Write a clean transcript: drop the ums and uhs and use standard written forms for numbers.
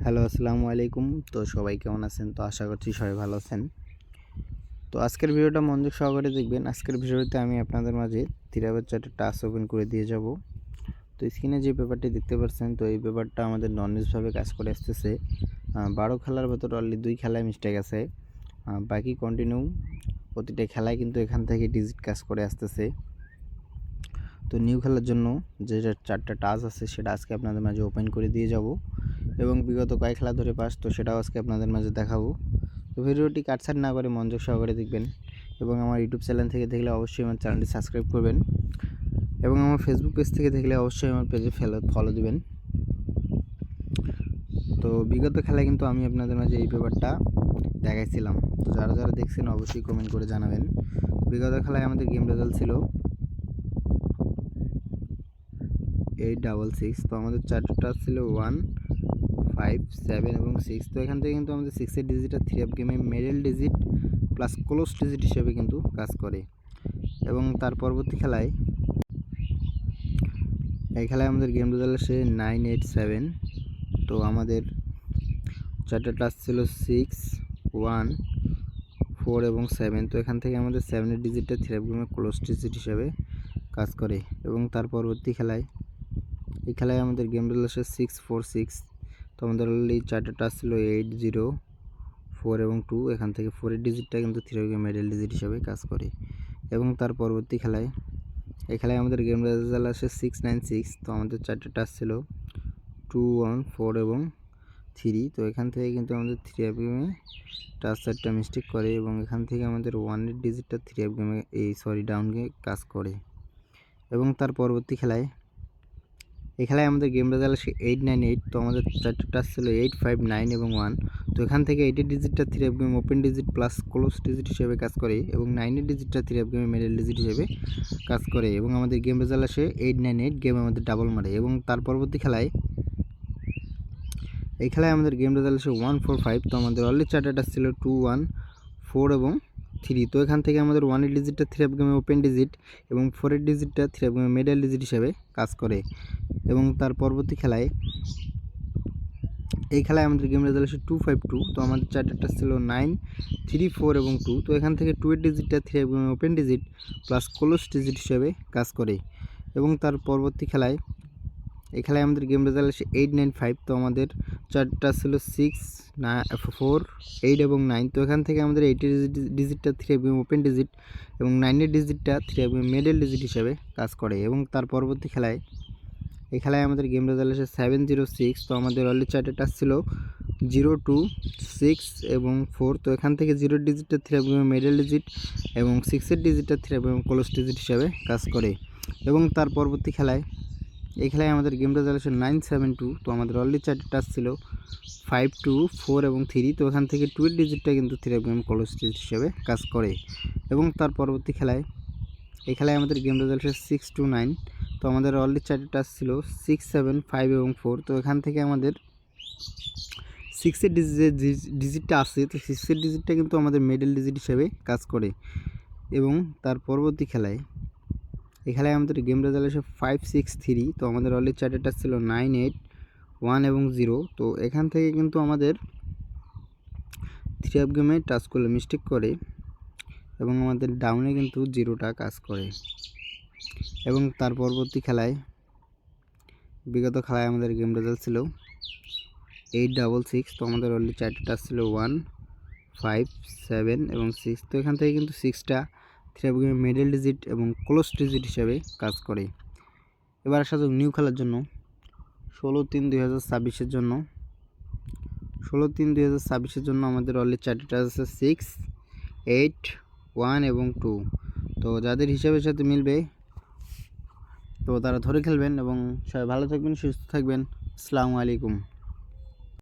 Hello, আসসালামু আলাইকুম। তো সবাই কেমন আছেন? তো আশা করছি সবাই ভালো আছেন। তো আজকের ভিডিওটা মনোযোগ সহকারে দেখবেন। আজকের ভিডিওতে আমি আপনাদের মাঝে ধীরাবাদ চার্টের টাস্ক ওপেন করে দিয়ে যাব। তো স্ক্রিনে যে পেপারটি দেখতে পাচ্ছেন, তো এই পেপারটা আমাদের ননভেজভাবে কাজ করে আসতেছে। 12 খেলার ভেতর অলরেডি 2 খেলায় মিস্টেক আছে। বাকি কন্টিনিউ প্রতিটা খেলায় কিন্তু এখান থেকে ডিজিট কাজ করে আসতেছে। তো নিউ খেলার জন্য যে 4টা টাস্ক আছে সেটা আজকে আপনাদের মাঝে ওপেন করে দিয়ে যাব এবং বিগত কয়েক খেলা ধরে পাস, তো সেটাও আজকে আপনাদের মাঝে দেখাবো। তো ভিডিওটি কাটছাট না করে মনোযোগ সহকারে দেখবেন এবং আমার ইউটিউব চ্যানেল থেকে দেখলে অবশ্যই আমার চ্যানেলটি সাবস্ক্রাইব করবেন এবং আমার ফেসবুক পেজ থেকে দেখলে অবশ্যই আমার পেজে ফলো দিবেন। তো বিগত খেলায় কিন্তু আমি আপনাদের মাঝে এই পেপারটা দেখাইছিলাম। তো যারা যারা দেখছেন অবশ্যই কমেন্ট করে জানাবেন। বিগত খেলায় আমাদের গেম রেজাল্ট ছিল 866। তো আমাদের চারটা ছিল 1, 5, 7 এবং 6। তো এখান থেকে কিন্তু আমাদের 6 এর ডিজিটটা 3 অফ গেমে middle digit plus close digit হিসেবে কিন্তু কাজ করে। এবং তার পরবর্তী খেলায় এই খেলায় আমাদের গেম রেজাল্ট আসে 987। তো আমাদের চারটা টাচ ছিল 6, 1, 4 এবং 7। তো এখান থেকে আমাদের 7 এর ডিজিটটা 3 অফ গেমে ক্লোজ ডিজিট হিসেবে কাজ করে। এবং তার পরবর্তী খেলায় এই খেলায় আমাদের গেম রেজাল্ট আসে 646। তো আমাদের অলরেডি চারটা টাচ ছিল 8, 0, 4 এবং 2। এখান থেকে 4 এর ডিজিটটা কিন্তু 3 অফ গেম মিডল ডিজিট হিসেবে কাজ করে। এবং তার পরবর্তী খেলায় এই খেলায় আমাদের গেম রেজাল্ট আসে 696। তো আমাদের চারটে টাচ ছিল 2, 1, 4 এবং 3। তো এখান থেকে কিন্তু আমাদের 3 অফ গেমে টাচ 4টা মিস্টেক করে এবং এখান থেকে আমাদের 1 এর ডিজিটটা 3 অফ গেমে ডাউন গেমে কাজ করে। এবং তার পরবর্তী খেলায় এই খেলায় আমাদের গেম রেজাল্ট আসে 898। তো আমাদের চারটে টাচ ছিল 8, 5, 9 এবং 1। তো এখান থেকে 8 এর ডিজিটটা 3 of game open digit plus close digit হিসেবে কাজ করে এবং 9 এর ডিজিটটা 3 অফ গেমে মিডল ডিজিট হিসেবে কাজ করে। এবং আমাদের গেম রেজাল্ট আসে 898, গেম আমাদের ডাবল মারে। এবং তার পরবর্তী খেলায় এই খেলায় আমাদের গেম রেজাল্ট আসে 145। তো আমাদের অলরেডি চারটে টাচ ছিল 2, 1, 4 এবং 3। তো এখান থেকে আমাদের 1 এর ডিজিটটা 3 অফ গেমে ওপেন ডিজিট এবং 4 এর ডিজিটটা 3 অফ গেমে মিডল ডিজিট হিসেবে কাজ করে। এবং তার পরবর্তী খেলায় এই খেলায় আমাদের গেম রেজাল্ট আসে 252। তো আমাদের চারটা ছিল 9, 3, 4 এবং 2। তো এখান থেকে 2 এর ডিজিটটা 3 এবং open digit plus close digit হিসেবে কাজ করে। এবং তার পরবর্তী খেলায় এই খেলায় আমাদের গেম রেজাল্ট আসে 895। তো আমাদের চারটা ছিল 6, 4, 8 এবং 9। তো এখান থেকে আমাদের 8 এর ডিজিটটা 3 এবং ওপেন ডিজিট এবং 9 এর ডিজিটটা 3 এবং মিডল ডিজিট হিসেবে কাজ করে। এবং তার পরবর্তী খেলায় এই খেলায় আমাদের গেম রেজাল্ট আসে 706। তো আমাদের অলরেডি চারটে টাচ ছিল 0, 2, 6 এবং 4। তো এখান থেকে 0 ডিজিটটা 3 এবং মিডল ডিজিট এবং 6 এর ডিজিটটা 3 এবং ক্লোজ ডিজিট হিসাবে কাজ করে। এবং তার পরবর্তী খেলায় এই খেলায় আমাদের গেম রেজাল্ট আসে 972। তো আমাদের অলরেডি চারটে টাচ ছিল 5, 2, 4 এবং 3। তো এখান থেকে 2 এর ডিজিটটা কিন্তু 3 এবং ক্লোজ ডিজিট হিসাবে কাজ করে। এবং তার পরবর্তী খেলায় এই খেলায় আমাদের গেম রেজাল্ট আসে 629। তো আমাদের অলরেডি চারটে টাচ ছিল 6, 7, 5 এবং 4। তো এখান থেকে আমাদের 6 এর ডিজিটটা আসছে। তো 6 এর ডিজিটটা কিন্তু আমাদের মিডল ডিজিট হিসেবে কাজ করে। এবং তার পরবর্তী খেলায় এই খেলায় আমাদের গেম রেজাল্ট আসে 563। তো আমাদের অলরেডি চারটে টাচ ছিল 9, 8, 1 এবং 0। তো এখান থেকে কিন্তু আমাদের 3 অফ গেমে টাচ করলে মিস্টেক করে এবং আমাদের ডাউনে কিন্তু 0টা কাজ করে। এবং তার পরবর্তী খেলায় বিগত খেলায় আমাদের গেম রেজাল্ট ছিল 866। তো আমাদের অলরেডি চারটে টাচ ছিল 1, 5, 7 এবং 6। তো এখান থেকে কিন্তু 6টা 3 অফ গেমে মিডল ডিজিট এবং ক্লোজ ডিজিট হিসেবে কাজ করে। এবার আসা যাক নিউ খেলার জন্য 16/3/2026 জন্য 16/3/2026 জন্য আমাদের অলরেডি চারটে টাচ আছে 6, 8, 1 এবং 2। তো যাদের হিসাবের সাথে মিলবে তো তারা ধরে খেলবেন এবং সবাই ভালো থাকবেন, সুস্থ থাকবেন। আসসালামু আলাইকুম।